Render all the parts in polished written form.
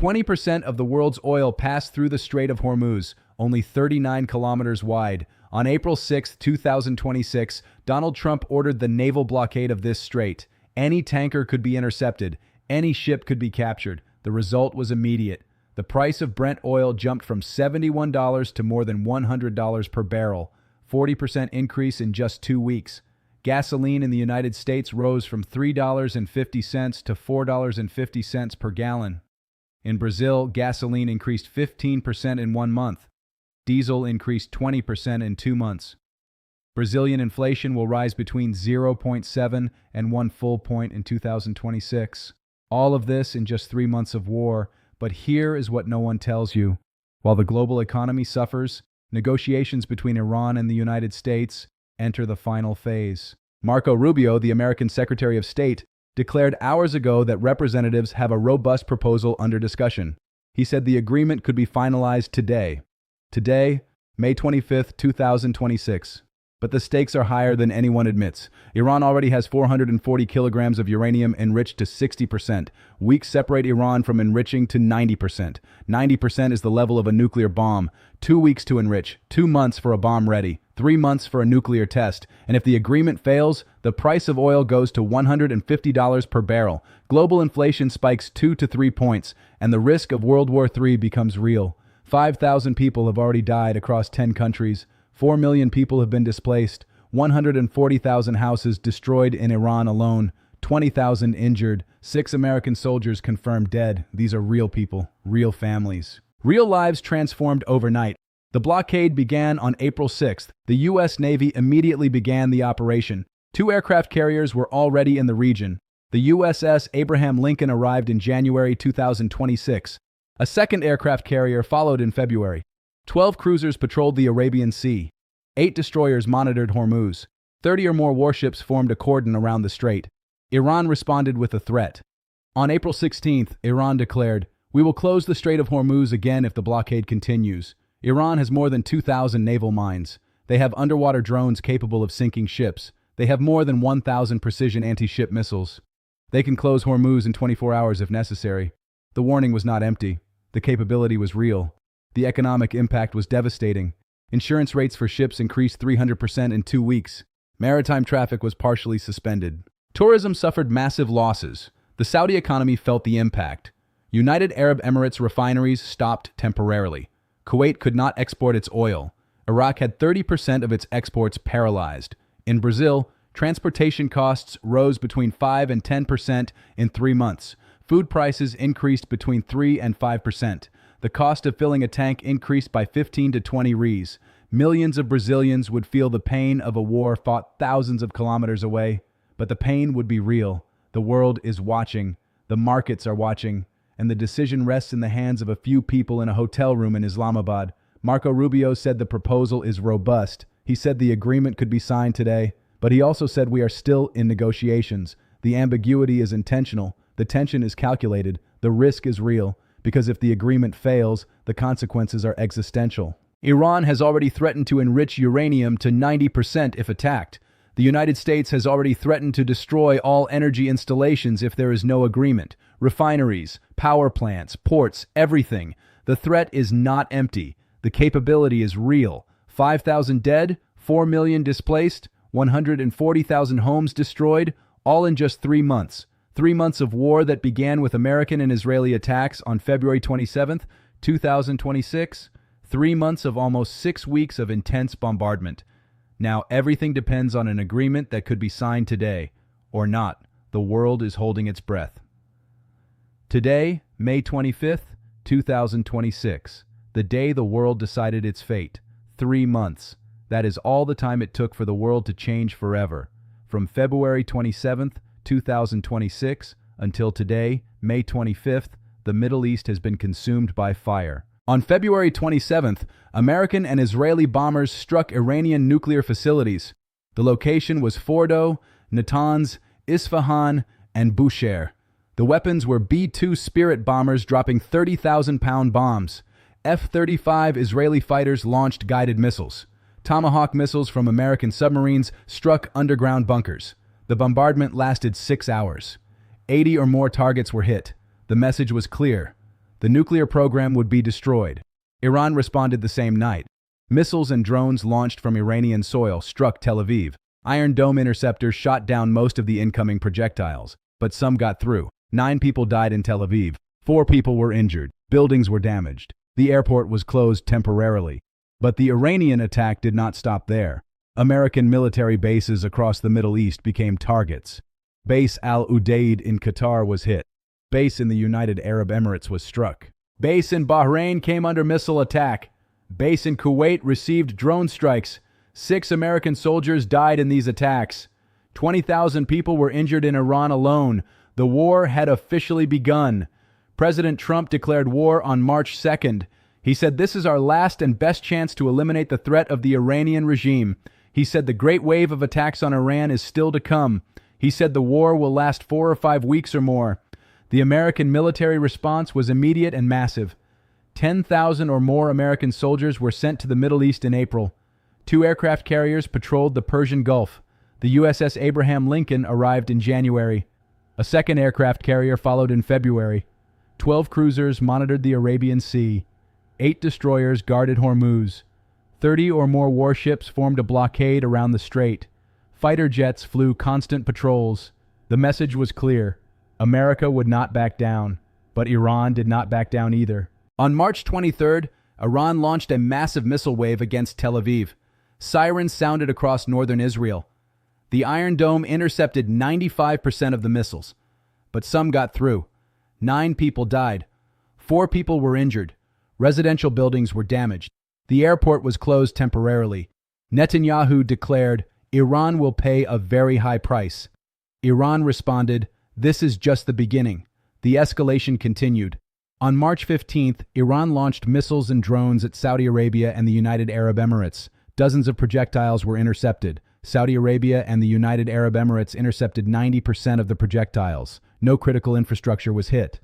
20% of the world's oil passed through the Strait of Hormuz, only 39 kilometers wide. On April 6, 2026, Donald Trump ordered the naval blockade of this strait. Any tanker could be intercepted. Any ship could be captured. The result was immediate. The price of Brent oil jumped from $71 to more than $100 per barrel, 40% increase in just 2 weeks. Gasoline in the United States rose from $3.50 to $4.50 per gallon. In Brazil, gasoline increased 15% in 1 month. Diesel increased 20% in 2 months. Brazilian inflation will rise between 0.7 and 1 full point in 2026. All of this in just 3 months of war. But here is what no one tells you. While the global economy suffers, negotiations between Iran and the United States enter the final phase. Marco Rubio, the American Secretary of State, declared hours ago that representatives have a robust proposal under discussion. He said the agreement could be finalized today. Today, May 25, 2026. But the stakes are higher than anyone admits. Iran already has 440 kilograms of uranium enriched to 60%. Weeks separate Iran from enriching to 90%. 90% is the level of a nuclear bomb. 2 weeks to enrich, 2 months for a bomb ready, 3 months for a nuclear test. And if the agreement fails, the price of oil goes to $150 per barrel. Global inflation spikes 2 to 3 points, and the risk of World War III becomes real. 5,000 people have already died across 10 countries. 4 million people have been displaced, 140,000 houses destroyed in Iran alone, 20,000 injured, 6 American soldiers confirmed dead. These are real people, real families. Real lives transformed overnight. The blockade began on April 6th. The U.S. Navy immediately began the operation. 2 aircraft carriers were already in the region. The USS Abraham Lincoln arrived in January 2026. A second aircraft carrier followed in February. 12 cruisers patrolled the Arabian Sea. 8 destroyers monitored Hormuz. 30 or more warships formed a cordon around the strait. Iran responded with a threat. On April 16th, Iran declared, "We will close the Strait of Hormuz again if the blockade continues." Iran has more than 2,000 naval mines. They have underwater drones capable of sinking ships. They have more than 1,000 precision anti-ship missiles. They can close Hormuz in 24 hours if necessary. The warning was not empty. The capability was real. The economic impact was devastating. Insurance rates for ships increased 300% in 2 weeks. Maritime traffic was partially suspended. Tourism suffered massive losses. The Saudi economy felt the impact. United Arab Emirates refineries stopped temporarily. Kuwait could not export its oil. Iraq had 30% of its exports paralyzed. In Brazil, transportation costs rose between 5 and 10% in 3 months. Food prices increased between 3 and 5%. The cost of filling a tank increased by 15 to 20 reais. Millions of Brazilians would feel the pain of a war fought thousands of kilometers away. But the pain would be real. The world is watching. The markets are watching. And the decision rests in the hands of a few people in a hotel room in Islamabad. Marco Rubio said the proposal is robust. He said the agreement could be signed today. But he also said we are still in negotiations. The ambiguity is intentional. The tension is calculated. The risk is real. Because if the agreement fails, the consequences are existential. Iran has already threatened to enrich uranium to 90% if attacked. The United States has already threatened to destroy all energy installations if there is no agreement. Refineries, power plants, ports, everything. The threat is not empty. The capability is real. 5,000 dead, 4 million displaced, 140,000 homes destroyed, all in just 3 months. 3 months of war that began with American and Israeli attacks on February 27, 2026. 3 months of almost 6 weeks of intense bombardment. Now everything depends on an agreement that could be signed today, or not. The world is holding its breath. Today, May 25th, 2026, the day the world decided its fate. 3 months. That is all the time it took for the world to change forever. From February 27th, 2026 until today, May 25th, the Middle East has been consumed by fire. On February 27th, American and Israeli bombers struck Iranian nuclear facilities. The location was Fordo, Natanz, Isfahan, and Bushehr. The weapons were B-2 Spirit bombers dropping 30,000-pound bombs. F-35 Israeli fighters launched guided missiles. Tomahawk missiles from American submarines struck underground bunkers. The bombardment lasted 6 hours. 80 or more targets were hit. The message was clear. The nuclear program would be destroyed. Iran responded the same night. Missiles and drones launched from Iranian soil struck Tel Aviv. Iron Dome interceptors shot down most of the incoming projectiles, but some got through. 9 people died in Tel Aviv. 4 people were injured. Buildings were damaged. The airport was closed temporarily. But the Iranian attack did not stop there. American military bases across the Middle East became targets. Base Al Udeid in Qatar was hit. Base in the United Arab Emirates was struck. Base in Bahrain came under missile attack. Base in Kuwait received drone strikes. 6 American soldiers died in these attacks. 20,000 people were injured in Iran alone. The war had officially begun. President Trump declared war on March 2nd. He said, "This is our last and best chance to eliminate the threat of the Iranian regime." He said the great wave of attacks on Iran is still to come. He said the war will last 4 or 5 weeks or more. The American military response was immediate and massive. 10,000 or more American soldiers were sent to the Middle East in April. 2 aircraft carriers patrolled the Persian Gulf. The USS Abraham Lincoln arrived in January. A second aircraft carrier followed in February. 12 cruisers monitored the Arabian Sea. 8 destroyers guarded Hormuz. 30 or more warships formed a blockade around the strait. Fighter jets flew constant patrols. The message was clear. America would not back down, but Iran did not back down either. On March 23rd, Iran launched a massive missile wave against Tel Aviv. Sirens sounded across northern Israel. The Iron Dome intercepted 95% of the missiles, but some got through. 9 people died. 4 people were injured. Residential buildings were damaged. The airport was closed temporarily. Netanyahu declared, "Iran will pay a very high price." Iran responded, "This is just the beginning." The escalation continued. On March 15th, Iran launched missiles and drones at Saudi Arabia and the United Arab Emirates. Dozens of projectiles were intercepted. Saudi Arabia and the United Arab Emirates intercepted 90% of the projectiles. No critical infrastructure was hit.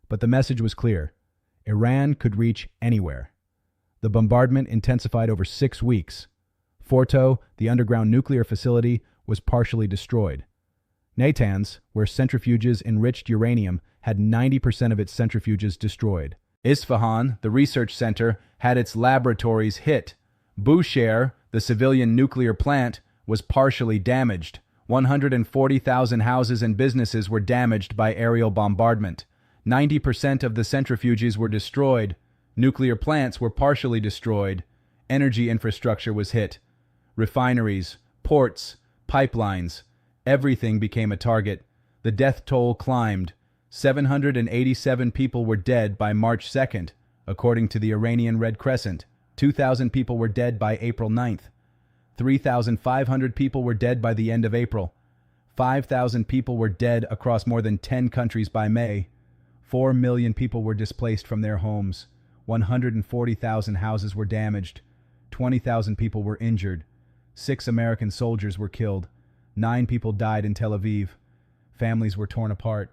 But the message was clear. Iran could reach anywhere. The bombardment intensified over 6 weeks. Fordo, the underground nuclear facility, was partially destroyed. Natanz, where centrifuges enriched uranium, had 90% of its centrifuges destroyed. Isfahan, the research center, had its laboratories hit. Bushehr, the civilian nuclear plant, was partially damaged. 140,000 houses and businesses were damaged by aerial bombardment. 90% of the centrifuges were destroyed. Nuclear plants were partially destroyed. Energy infrastructure was hit. Refineries, ports, pipelines, everything became a target. The death toll climbed. 787 people were dead by March 2nd, according to the Iranian Red Crescent. 2,000 people were dead by April 9th. 3,500 people were dead by the end of April. 5,000 people were dead across more than 10 countries by May. 4 million people were displaced from their homes. 140,000 houses were damaged. 20,000 people were injured. 6 American soldiers were killed. 9 people died in Tel Aviv. Families were torn apart.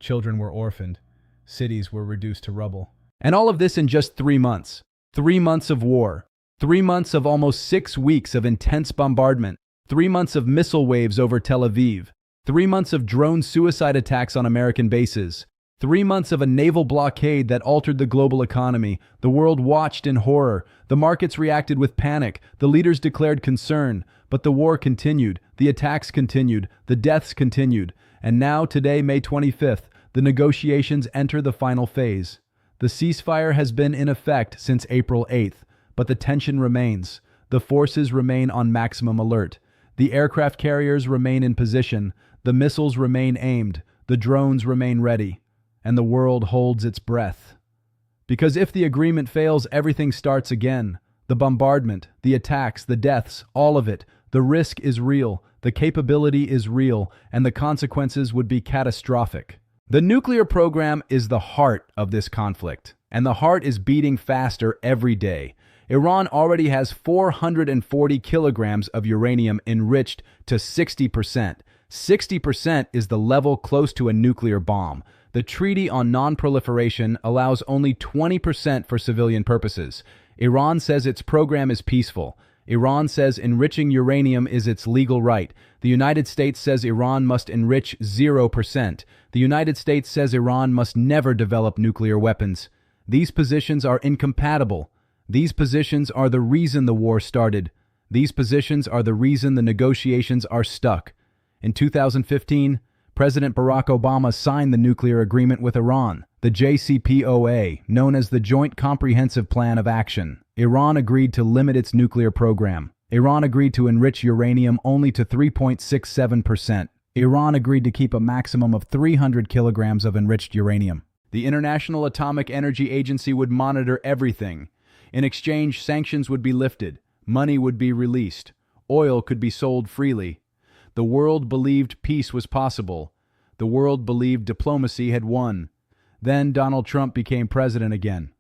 Children were orphaned. Cities were reduced to rubble. And all of this in just 3 months. 3 months of war. 3 months of almost 6 weeks of intense bombardment. 3 months of missile waves over Tel Aviv. 3 months of drone suicide attacks on American bases. 3 months of a naval blockade that altered the global economy. The world watched in horror. The markets reacted with panic. The leaders declared concern. But the war continued. The attacks continued. The deaths continued. And now, today, May 25th, the negotiations enter the final phase. The ceasefire has been in effect since April 8th, but the tension remains. The forces remain on maximum alert. The aircraft carriers remain in position. The missiles remain aimed. The drones remain ready. And the world holds its breath. Because if the agreement fails, everything starts again. The bombardment, the attacks, the deaths, all of it. The risk is real, the capability is real, and the consequences would be catastrophic. The nuclear program is the heart of this conflict, and the heart is beating faster every day. Iran already has 440 kilograms of uranium enriched to 60%. 60% is the level close to a nuclear bomb. The Treaty on Non-Proliferation allows only 20% for civilian purposes. Iran says its program is peaceful. Iran says enriching uranium is its legal right. The United States says Iran must enrich 0%. The United States says Iran must never develop nuclear weapons. These positions are incompatible. These positions are the reason the war started. These positions are the reason the negotiations are stuck. In 2015, President Barack Obama signed the nuclear agreement with Iran, the JCPOA, known as the Joint Comprehensive Plan of Action. Iran agreed to limit its nuclear program. Iran agreed to enrich uranium only to 3.67%. Iran agreed to keep a maximum of 300 kilograms of enriched uranium. The International Atomic Energy Agency would monitor everything. In exchange, sanctions would be lifted. Money would be released. Oil could be sold freely. The world believed peace was possible. The world believed diplomacy had won. Then Donald Trump became president again.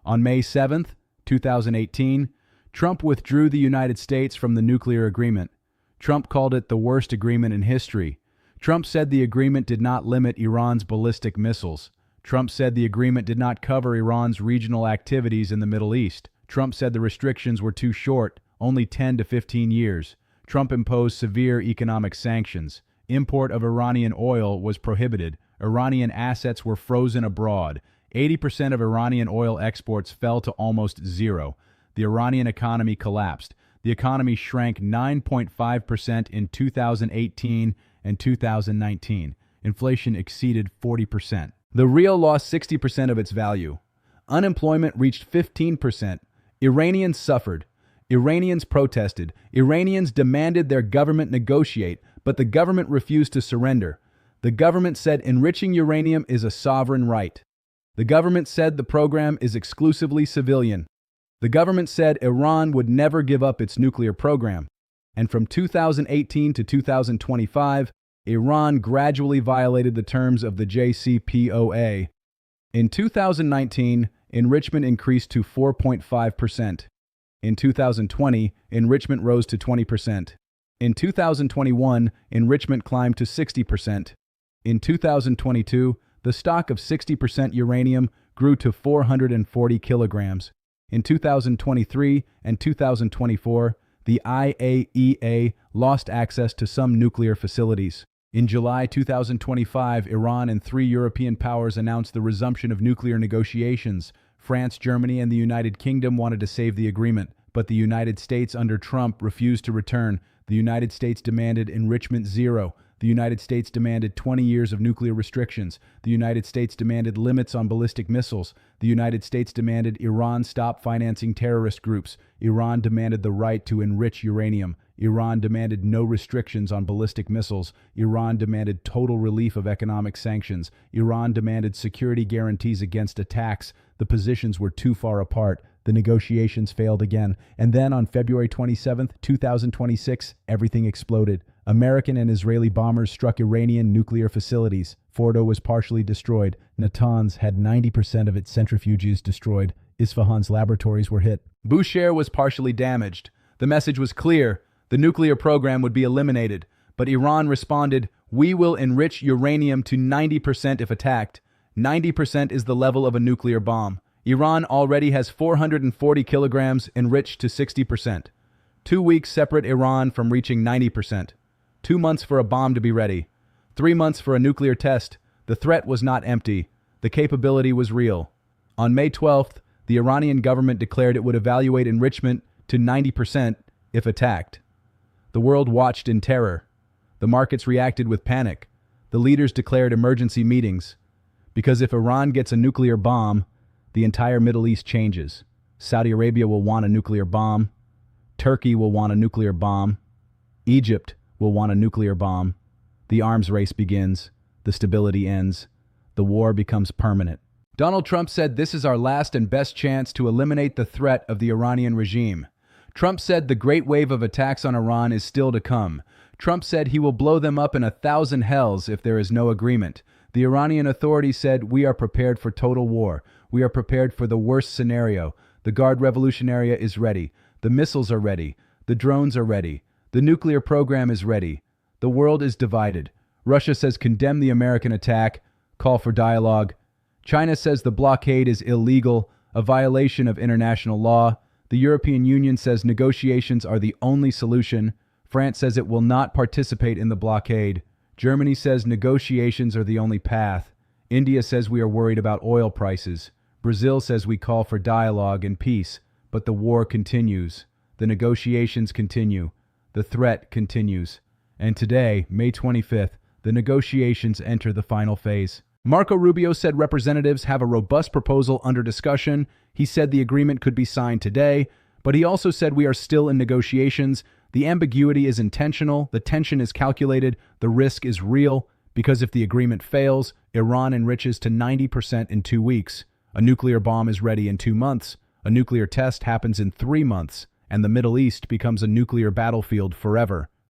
On May 7th, 2018, Trump withdrew the United States from the nuclear agreement. Trump called it the worst agreement in history. Trump said the agreement did not limit Iran's ballistic missiles. Trump said the agreement did not cover Iran's regional activities in the Middle East. Trump said the restrictions were too short, only 10 to 15 years. Trump imposed severe economic sanctions. Import of Iranian oil was prohibited. Iranian assets were frozen abroad. 80% of Iranian oil exports fell to almost zero. The Iranian economy collapsed. The economy shrank 9.5% in 2018 and 2019. Inflation exceeded 40%. The rial lost 60% of its value. Unemployment reached 15%. Iranians suffered. Iranians protested. Iranians demanded their government negotiate, but the government refused to surrender. The government said enriching uranium is a sovereign right. The government said the program is exclusively civilian. The government said Iran would never give up its nuclear program. And from 2018 to 2025, Iran gradually violated the terms of the JCPOA. In 2019, enrichment increased to 4.5%. In 2020, enrichment rose to 20%. In 2021, enrichment climbed to 60%. In 2022, the stock of 60% uranium grew to 440 kilograms. In 2023 and 2024, the IAEA lost access to some nuclear facilities. In July 2025, Iran and 3 European powers announced the resumption of nuclear negotiations. France, Germany, and the United Kingdom wanted to save the agreement, but the United States under Trump refused to return. The United States demanded enrichment zero. The United States demanded 20 years of nuclear restrictions. The United States demanded limits on ballistic missiles. The United States demanded Iran stop financing terrorist groups. Iran demanded the right to enrich uranium. Iran demanded no restrictions on ballistic missiles. Iran demanded total relief of economic sanctions. Iran demanded security guarantees against attacks. The positions were too far apart. The negotiations failed again. And then on February 27, 2026, everything exploded. American and Israeli bombers struck Iranian nuclear facilities. Fordo was partially destroyed. Natanz had 90% of its centrifuges destroyed. Isfahan's laboratories were hit. Bushehr was partially damaged. The message was clear. The nuclear program would be eliminated. But Iran responded, "We will enrich uranium to 90% if attacked." 90% is the level of a nuclear bomb. Iran already has 440 kilograms enriched to 60%. 2 weeks separate Iran from reaching 90%. 2 months for a bomb to be ready. 3 months for a nuclear test. The threat was not empty. The capability was real. On May 12th, the Iranian government declared it would evaluate enrichment to 90% if attacked. The world watched in terror. The markets reacted with panic. The leaders declared emergency meetings. Because if Iran gets a nuclear bomb, the entire Middle East changes. Saudi Arabia will want a nuclear bomb. Turkey will want a nuclear bomb. Egypt will want a nuclear bomb. The arms race begins. The stability ends. The war becomes permanent. Donald Trump said this is our last and best chance to eliminate the threat of the Iranian regime. Trump said the great wave of attacks on Iran is still to come. Trump said he will blow them up in 1,000 hells if there is no agreement. The Iranian authorities said, "We are prepared for total war. We are prepared for the worst scenario. The Guard Revolutionaria is ready. The missiles are ready. The drones are ready. The nuclear program is ready. The world is divided." Russia says condemn the American attack, call for dialogue. China says the blockade is illegal, a violation of international law. The European Union says negotiations are the only solution. France says it will not participate in the blockade. Germany says negotiations are the only path. India says we are worried about oil prices. Brazil says we call for dialogue and peace, but the war continues. The negotiations continue. The threat continues. And today, May 25th, the negotiations enter the final phase. Marco Rubio said representatives have a robust proposal under discussion. He said the agreement could be signed today, but he also said we are still in negotiations. The ambiguity is intentional, the tension is calculated, the risk is real, because if the agreement fails, Iran enriches to 90% in 2 weeks. A nuclear bomb is ready in 2 months. A nuclear test happens in 3 months, and the Middle East becomes a nuclear battlefield forever.